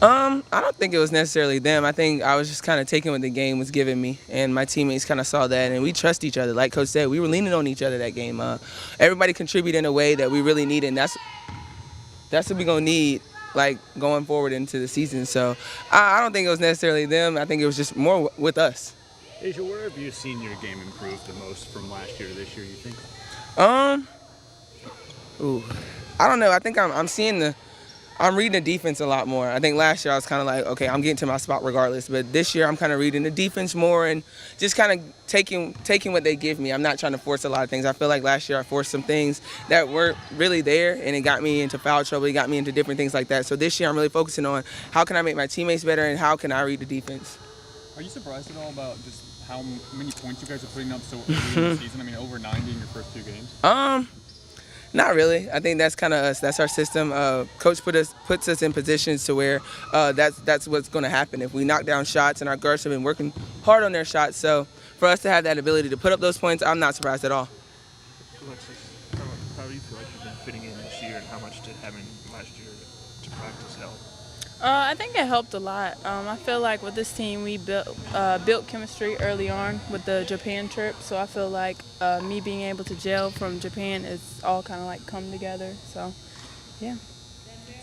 I don't think it was necessarily them. I think I was just kind of taking what the game was giving me, and my teammates kind of saw that, and we trust each other. Like Coach said, we were leaning on each other that game. Everybody contributed in a way that we really needed, and that's what we're gonna need, like going forward into the season. So I don't think it was necessarily them. I think it was just more with us. Asia, where have you seen your game improve the most from last year to this year, you think? Um, ooh, I don't know. I think I'm reading the defense a lot more. I think last year I was kind of like, okay, I'm getting to my spot regardless. But this year I'm kind of reading the defense more and just kind of taking what they give me. I'm not trying to force a lot of things. I feel like last year I forced some things that weren't really there, and it got me into foul trouble. It got me into different things like that. So this year I'm really focusing on how can I make my teammates better and how can I read the defense. Are you surprised at all about just how many points you guys are putting up so early in the season? I mean, over 90 in your first 2 games. Not really. I think that's kind of us. That's our system. Coach puts us in positions to where that's what's going to happen. If we knock down shots, and our guards have been working hard on their shots, so for us to have that ability to put up those points, I'm not surprised at all. Alexis, how do you feel like you've been fitting in this year, and how much did having last year to practice help? I think it helped a lot. I feel like with this team, we built chemistry early on with the Japan trip. So I feel like me being able to gel from Japan is all kind of like come together. So, yeah.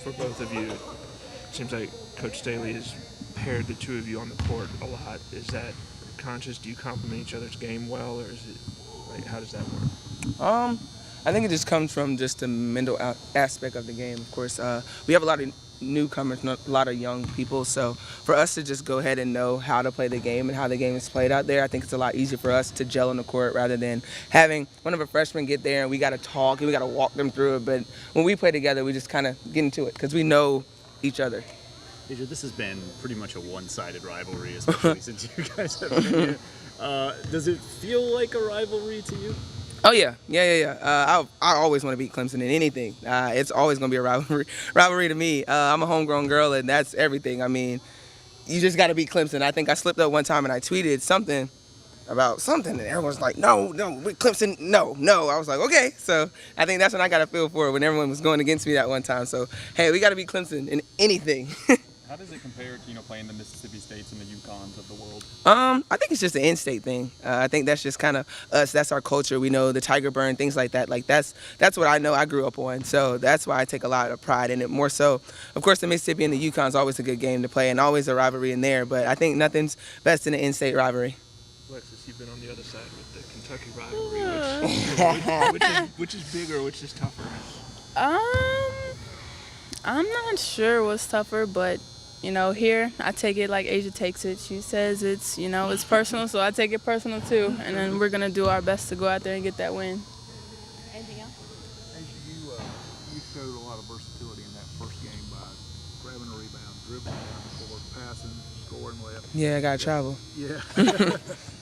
For both of you, it seems like Coach Staley has paired the two of you on the court a lot. Is that conscious? Do you complement each other's game well, or is it like how does that work? I think it just comes from just the mental aspect of the game. Of course, we have a lot of newcomers, a lot of young people. So for us to just go ahead and know how to play the game and how the game is played out there, I think it's a lot easier for us to gel on the court rather than having one of our freshmen get there and we got to talk and we got to walk them through it. But when we play together, we just kind of get into it because we know each other. Asia, this has been pretty much a one-sided rivalry, especially since you guys have been here. Does it feel like a rivalry to you? Oh, yeah. I always want to beat Clemson in anything. It's always going to be a rivalry to me. I'm a homegrown girl, and that's everything. I mean, you just got to beat Clemson. I think I slipped up one time, and I tweeted something about something, and everyone's like, no, Clemson, no. I was like, okay. So I think that's what I got to feel for when everyone was going against me that one time. So, hey, we got to beat Clemson in anything. How does it compare to playing the Mississippi States and the UConns of the world? I think it's just an in-state thing. I think that's just kind of us. That's our culture. We know the Tiger Burn, things like that. Like that's what I know. I grew up on. So that's why I take a lot of pride in it. More so, of course, the Mississippi and the UConn is always a good game to play and always a rivalry in there. But I think nothing's best in an in-state rivalry. Alexis, you've been on the other side with the Kentucky rivalry. Which is bigger? Which is tougher? I'm not sure what's tougher, but here I take it like Asia takes it. She says it's personal, so I take it personal too. And then we're gonna do our best to go out there and get that win. Anything else? Asia, you showed a lot of versatility in that first game by grabbing a rebound, dribbling down the court, passing, scoring left. Yeah, I gotta travel. Yeah.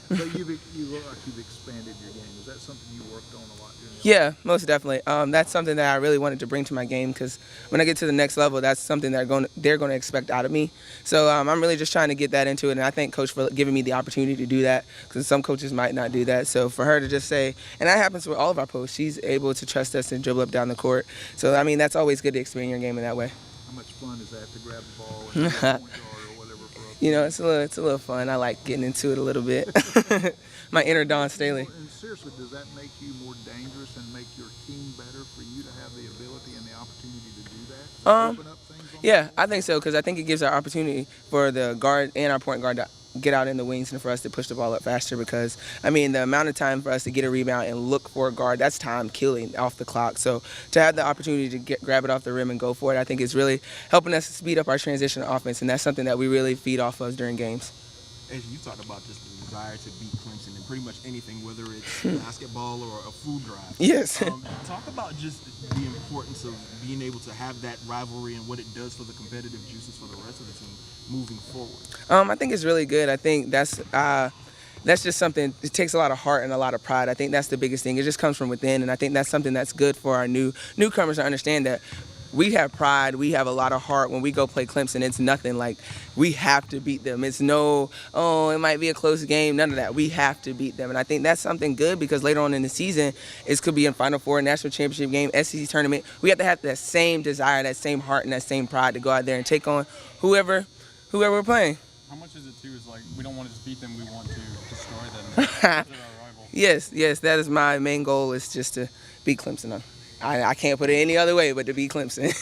So you look like you've expanded your game. Is that something you worked on a lot during this? Yeah, most definitely. That's something that I really wanted to bring to my game because when I get to the next level, that's something that they're going to expect out of me. So I'm really just trying to get that into it, and I thank Coach for giving me the opportunity to do that because some coaches might not do that. So for her to just say, and that happens with all of our posts, she's able to trust us and dribble up down the court. So, I mean, that's always good to expand your game in that way. How much fun is that to grab the ball and point guard or whatever? It's a little fun. I like getting into it a little bit. My inner Don Staley. And seriously, does that make you more dangerous and make your team better for you to have the ability and the opportunity to do that? Open up things on Yeah, I think so because I think it gives our opportunity for the guard and our point guard to get out in the wings and for us to push the ball up faster because, I mean, the amount of time for us to get a rebound and look for a guard, that's time killing off the clock. So to have the opportunity to grab it off the rim and go for it, I think is really helping us speed up our transition offense, and that's something that we really feed off of during games. As you talked about just the desire to beat Clemson in pretty much anything, whether it's basketball or a food drive. Yes. Talk about just the importance of being able to have that rivalry and what it does for the competitive juices for the rest of the team moving forward. I think it's really good. I think that's just something, it takes a lot of heart and a lot of pride. I think that's the biggest thing. It just comes from within, and I think that's something that's good for our newcomers to understand that we have pride. We have a lot of heart. When we go play Clemson, it's nothing like we have to beat them. It's no, oh, it might be a close game. None of that. We have to beat them. And I think that's something good because later on in the season, it could be in Final Four, national championship game, SEC tournament. We have to have that same desire, that same heart, and that same pride to go out there and take on whoever we're playing. How much is it too? Is like we don't want to just beat them, we want to destroy them. They're our rival. Yes, that is my main goal, is just to beat Clemson. I can't put it any other way but to beat Clemson.